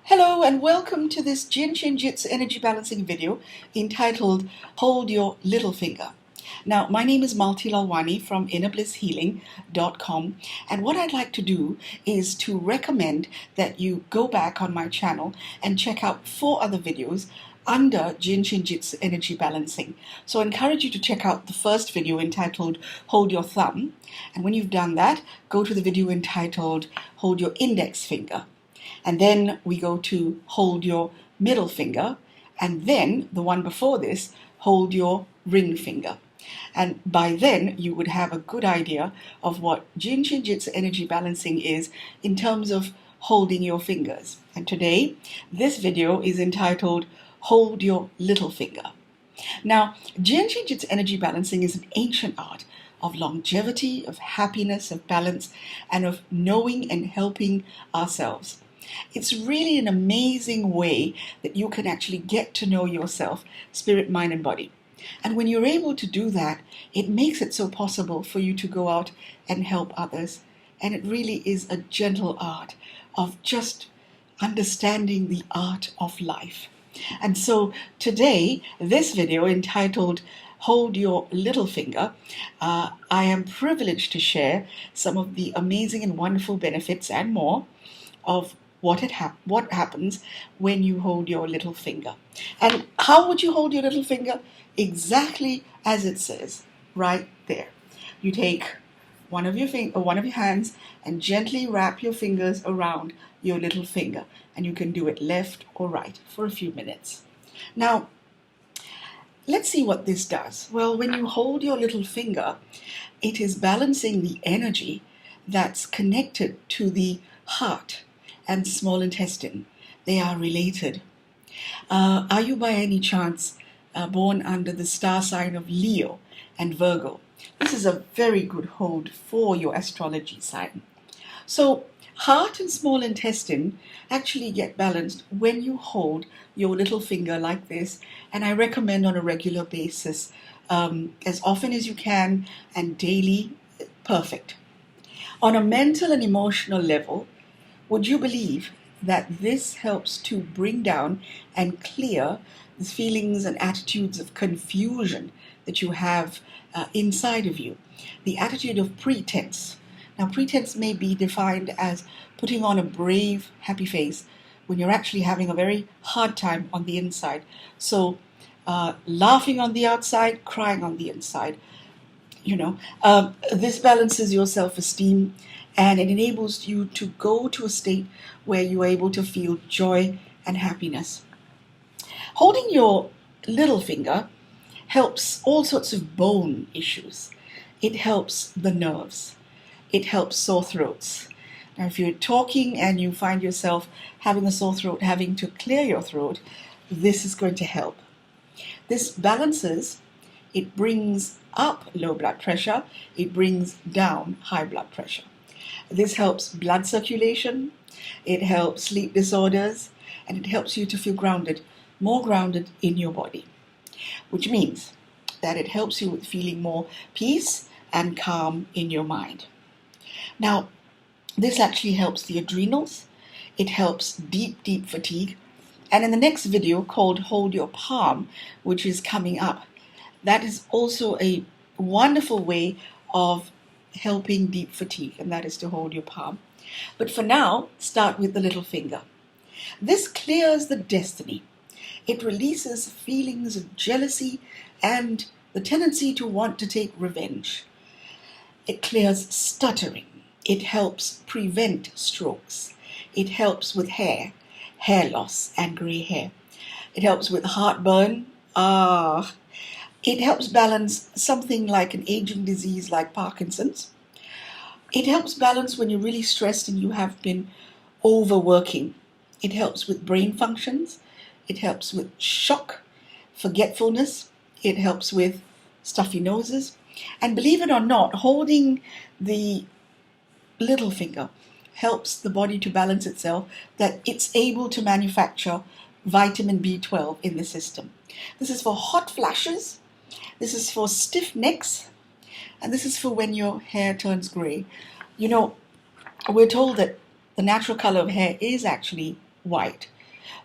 Hello and welcome to this Jin Shin Jyutsu energy balancing video entitled Hold Your Little Finger. Now, my name is Malti Lalwani from innerblisshealing.com, and what I'd like to do is to recommend that you go back on my channel and check out 4 other videos under Jin Shin Jyutsu energy balancing. So I encourage you to check out the first video entitled Hold Your Thumb, and when you've done that, go to the video entitled Hold Your Index Finger. And then we go to hold your middle finger, and then the one before this, hold your ring finger. And by then you would have a good idea of what Jin Shin Jyutsu energy balancing is in terms of holding your fingers. And today, this video is entitled Hold Your Little Finger. Now, Jin Shin Jyutsu energy balancing is an ancient art of longevity, of happiness, of balance, and of knowing and helping ourselves. It's really an amazing way that you can actually get to know yourself, spirit, mind, and body. And when you're able to do that, it makes it so possible for you to go out and help others. And it really is a gentle art of just understanding the art of life. And so today, this video entitled Hold Your Little Finger, I am privileged to share some of the amazing and wonderful benefits and more of what happens when you hold your little finger. And how would you hold your little finger? Exactly as it says right there. You take one of your hands and gently wrap your fingers around your little finger, and you can do it left or right for a few minutes. Now, let's see what this does. Well, when you hold your little finger, it is balancing the energy that's connected to the heart and small intestine. They are related. Are you by any chance born under the star sign of Leo and Virgo? This is a very good hold for your astrology sign. So heart and small intestine actually get balanced when you hold your little finger like this, and I recommend on a regular basis, as often as you can and daily, perfect. On a mental and emotional level, would you believe that this helps to bring down and clear the feelings and attitudes of confusion that you have inside of you? The attitude of pretense. Now, pretense may be defined as putting on a brave, happy face when you're actually having a very hard time on the inside. So, laughing on the outside, crying on the inside. This balances your self-esteem, and it enables you to go to a state where you're able to feel joy and happiness. Holding your little finger helps all sorts of bone issues. It helps the nerves. It helps sore throats. Now, if you're talking and you find yourself having a sore throat, having to clear your throat, this is going to help. This balances. It brings up low blood pressure. It brings down high blood pressure. This helps blood circulation. It helps sleep disorders, and it helps you to feel grounded, more grounded in your body, which means that it helps you with feeling more peace and calm in your mind. Now, this actually helps the adrenals. It helps deep fatigue. And in the next video called Hold Your Palm, which is coming up, that is also a wonderful way of helping deep fatigue, and that is to hold your palm. But for now, start with the little finger. This clears the destiny. It releases feelings of jealousy and the tendency to want to take revenge. It clears stuttering. It helps prevent strokes. It helps with hair loss and gray hair. It helps with heartburn. It helps balance something like an aging disease like Parkinson's. It helps balance when you're really stressed and you have been overworking. It helps with brain functions. It helps with shock, forgetfulness. It helps with stuffy noses. And believe it or not, holding the little finger helps the body to balance itself, that it's able to manufacture vitamin B12 in the system. This is for hot flashes. This is for stiff necks, and this is for when your hair turns gray. We're told that the natural color of hair is actually white,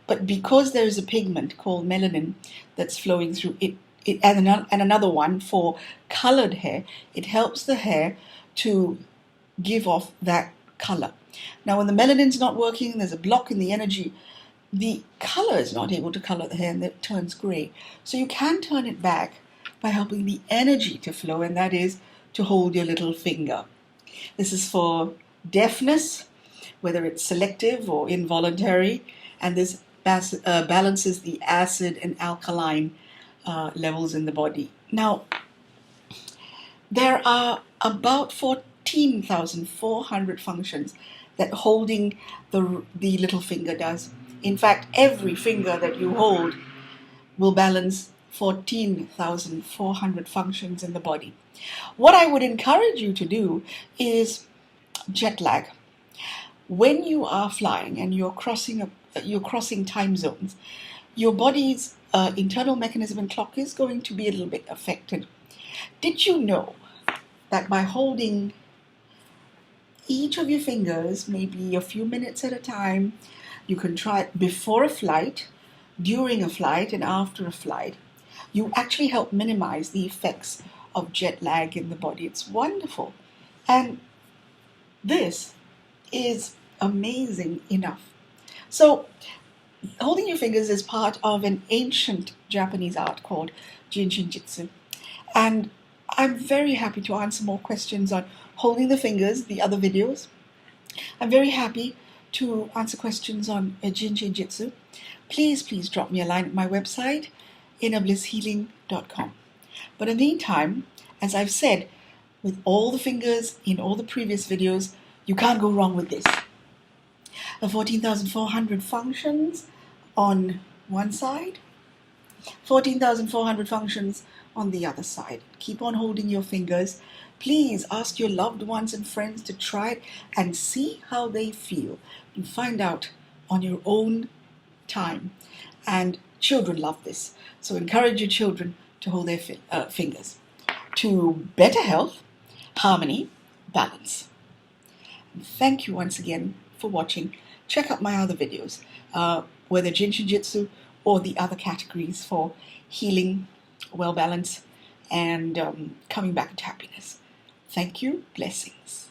But because there is a pigment called melanin that's flowing through it, and another one for colored hair, it helps the hair to give off that color. Now, when the melanin's not working, there's a block in the energy, the color is not able to color the hair and it turns gray. So you can turn it back by helping the energy to flow, and that is to hold your little finger. This is for deafness, whether it's selective or involuntary, and this balances the acid and alkaline levels in the body. Now, there are about 14,400 functions that holding the little finger does. In fact, every finger that you hold will balance 14,400 functions in the body. What I would encourage you to do is jet lag. When you are flying and you're crossing time zones, your body's internal mechanism and clock is going to be a little bit affected. Did you know that by holding each of your fingers, maybe a few minutes at a time, you can try it before a flight, during a flight, and after a flight, you actually help minimize the effects of jet lag in the body. It's wonderful. And this is amazing enough. So, holding your fingers is part of an ancient Japanese art called Jin Shin Jyutsu. And I'm very happy to answer more questions on holding the fingers, the other videos. I'm very happy to answer questions on Jin Shin Jyutsu. Please drop me a line at my website, innerblisshealing.com. But in the meantime, as I've said, with all the fingers in all the previous videos, you can't go wrong with this. The 14,400 functions on one side, 14,400 functions on the other side. Keep on holding your fingers. Please ask your loved ones and friends to try it and see how they feel. You find out on your own time. And children love this. So encourage your children to hold their fingers. To better health, harmony, balance. And thank you once again for watching. Check out my other videos, whether Jin Shin Jyutsu or the other categories for healing, well balance, and coming back to happiness. Thank you. Blessings.